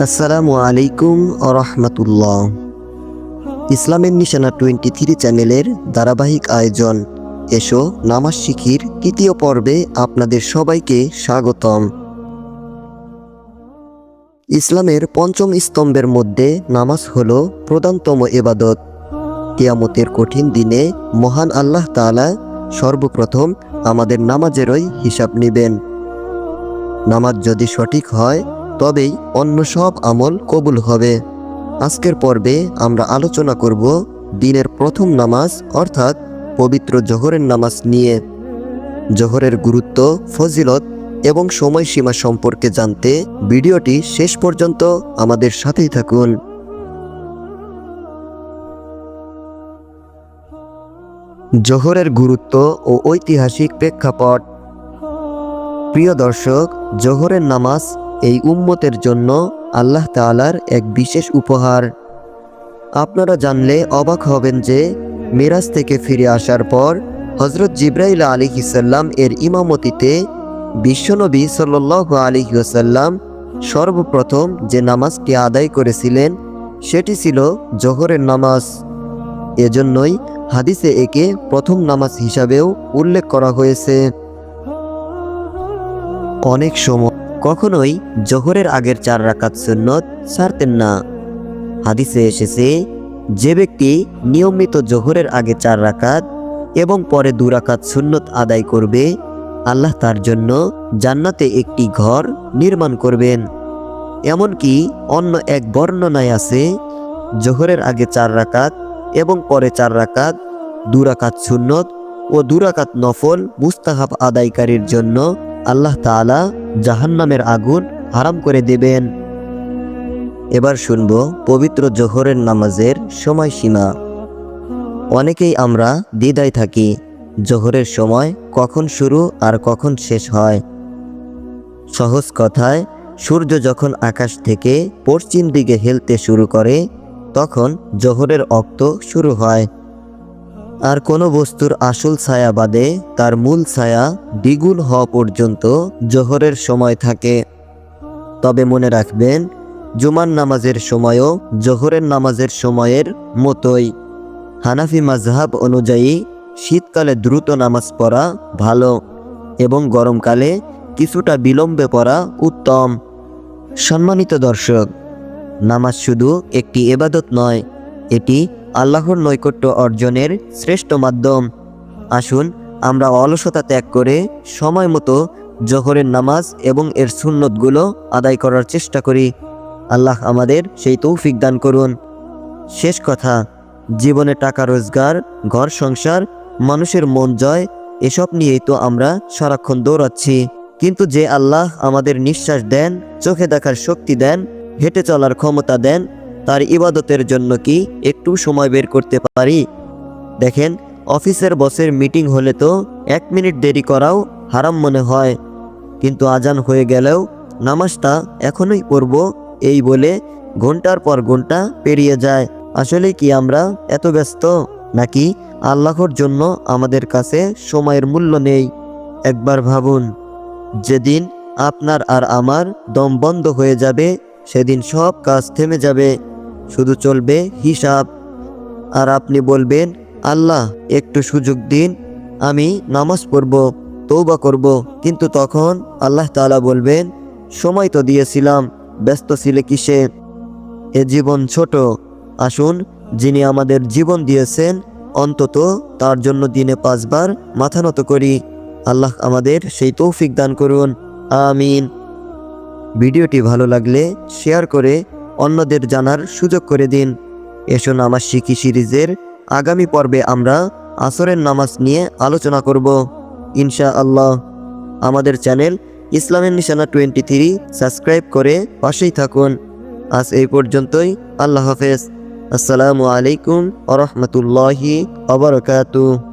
আসসালামু আলাইকুম আরহামাতুল্লাহ। ইসলামের নিশানা 23 চ্যানেলের ধারাবাহিক আয়োজন এসো নামাজ শিখির তৃতীয় পর্বে আপনাদের সবাইকে স্বাগতম। ইসলামের পঞ্চম স্তম্ভের মধ্যে নামাজ হলো প্রধানতম ইবাদত। কিয়ামতের কঠিন দিনে মহান আল্লাহ তাআলা সর্বপ্রথম আমাদের নামাজেরই হিসাব নেবেন। নামাজ যদি সঠিক হয় তবেই অন্য সব আমল কবুল হবে। আজকের পর্বে আমরা আলোচনা করব দিনের প্রথম নামাজ অর্থাৎ পবিত্র জোহরের নামাজ নিয়ে। জোহরের গুরুত্ব, ফজিলত এবং সময়সীমা সম্পর্কে জানতে ভিডিওটি শেষ পর্যন্ত আমাদের সাথেই থাকুন। জোহরের গুরুত্ব ও ঐতিহাসিক প্রেক্ষাপট। প্রিয় দর্শক, জোহরের নামাজ এই উম্মতের জন্য আল্লাহ তাআলার এক বিশেষ উপহার। আপনারা জানলে অবাক হবেন যে মিরাজ থেকে ফিরে আসার পর হযরত জিবরাইল আলাইহিস সালাম এর ইমামতিতে বিশ্বনবী সাল্লাল্লাহু আলাইহি ওয়াসাল্লাম সর্বপ্রথম যে নামাজটি আদায় করেছিলেন সেটি ছিল জোহরের নামাজ। এজন্যই হাদিসে একে প্রথম নামাজ হিসাবেও উল্লেখ করা হয়েছে। অনেক সময় কখনোই জোহরের আগের 4 রাকাত সুন্নত ছাড়তেন না। হাদিসে এসেছে, যে ব্যক্তি নিয়মিত জোহরের আগে 4 রাকাত এবং পরে 2 রাকাত সুন্নত আদায় করবে, আল্লাহ তার জন্য জান্নাতে একটি ঘর নির্মাণ করবেন। এমনকি অন্য এক বর্ণনায় আছে, জোহরের আগে 4 রাকাত এবং পরে 4 রাকাত 2 রাকাত সুন্নত ও 2 রাকাত নফল মুস্তাহাব আদায়কারীর জন্য আল্লাহ তাআলা জাহান্নামের আগুন হারাম করে দেবেন। এবার শুনব পবিত্র জোহরের নামাজের সময়সীমা। অনেকেই আমরা দ্বিধায় থাকি, জোহরের সময় কখন শুরু আর কখন শেষ হয়। সহজ কথায়, সূর্য যখন আকাশ থেকে পশ্চিম দিকে হেলতে শুরু করে তখন জোহরের ওয়াক্ত শুরু হয়। আর কোনো বস্তুর আসল ছায়া বাদে তার মূল ছায়া দ্বিগুণ হওয়া পর্যন্ত জোহরের সময় থাকে। তবে মনে রাখবেন, জুমার নামাজের সময়ও জোহরের নামাজের সময়ের মতোই। হানাফি মাযহাব অনুযায়ী শীতকালে দ্রুত নামাজ পড়া ভালো এবং গরমকালে কিছুটা বিলম্বে পড়া উত্তম। সম্মানিত দর্শক, নামাজ শুধু একটি ইবাদত নয়, এটি আল্লাহর নৈকট্য অর্জনের শ্রেষ্ঠ মাধ্যম। আসুন আমরা অলসতা ত্যাগ করে সময় মতো জোহরের নামাজ এবং এর সুন্নতগুলো আদায় করার চেষ্টা করি। আল্লাহ আমাদের সেই তৌফিক দান করুন। শেষ কথা, জীবনে টাকা রোজগার, ঘর সংসার, মানুষের মন জয়, এসব নিয়েই তো আমরা সারাক্ষণ দৌড়াচ্ছি। কিন্তু যে আল্লাহ আমাদের নিঃশ্বাস দেন, চোখে দেখার শক্তি দেন, হেঁটে চলার ক্ষমতা দেন, তার ইবাদতের জন্য কি একটু সময় বের করতে পারি? দেখেন, অফিসের বসের মিটিং হলে তো 1 মিনিট দেরি করাও হারাম মনে হয়, কিন্তু আজান হয়ে গেলেও নামাজটা এখনই পড়ব এই বলে ঘন্টার পর ঘন্টা পেরিয়ে যায়। আসলে কি আমরা এত ব্যস্ত, নাকি আল্লাহর জন্য আমাদের কাছে সময়ের মূল্য নেই? একবার ভাবুন, যেদিন আপনার আর আমার দম বন্ধ হয়ে যাবে সেদিন সব কাজ থেমে যাবে, শুধু চলবে হিসাব। আর আপনি বলবেন, আল্লাহ একটু সুযোগ দিন, আমি নামাজ পড়ব, তওবা করব। কিন্তু তখন আল্লাহ তাআলা বলবেন, সময় তো দিয়েছিলাম, ব্যস্ত ছিলে কিসে? এ জীবন ছোট। আসুন, যিনি আমাদের জীবন দিয়েছেন অন্তত তার জন্য দিনে 5 বার মাথা নত করি। আল্লাহ আমাদের সেই তৌফিক দান করুন, আমিন। ভিডিওটি ভালো লাগলে শেয়ার করে অন্যদের জানার সুযোগ করে দিন। এসো নামাজ শিখি সিরিজের আগামী পর্বে আমরা আসরের নামাজ নিয়ে আলোচনা করব ইনশাআল্লাহ। আমাদের চ্যানেল ইসলামের নিশানা 23 সাবস্ক্রাইব করে পাশেই থাকুন। আজ এই পর্যন্তই। আল্লাহ হাফেজ। আসসালামু আলাইকুম ওয়া রাহমাতুল্লাহি ওয়া বারাকাতুহু।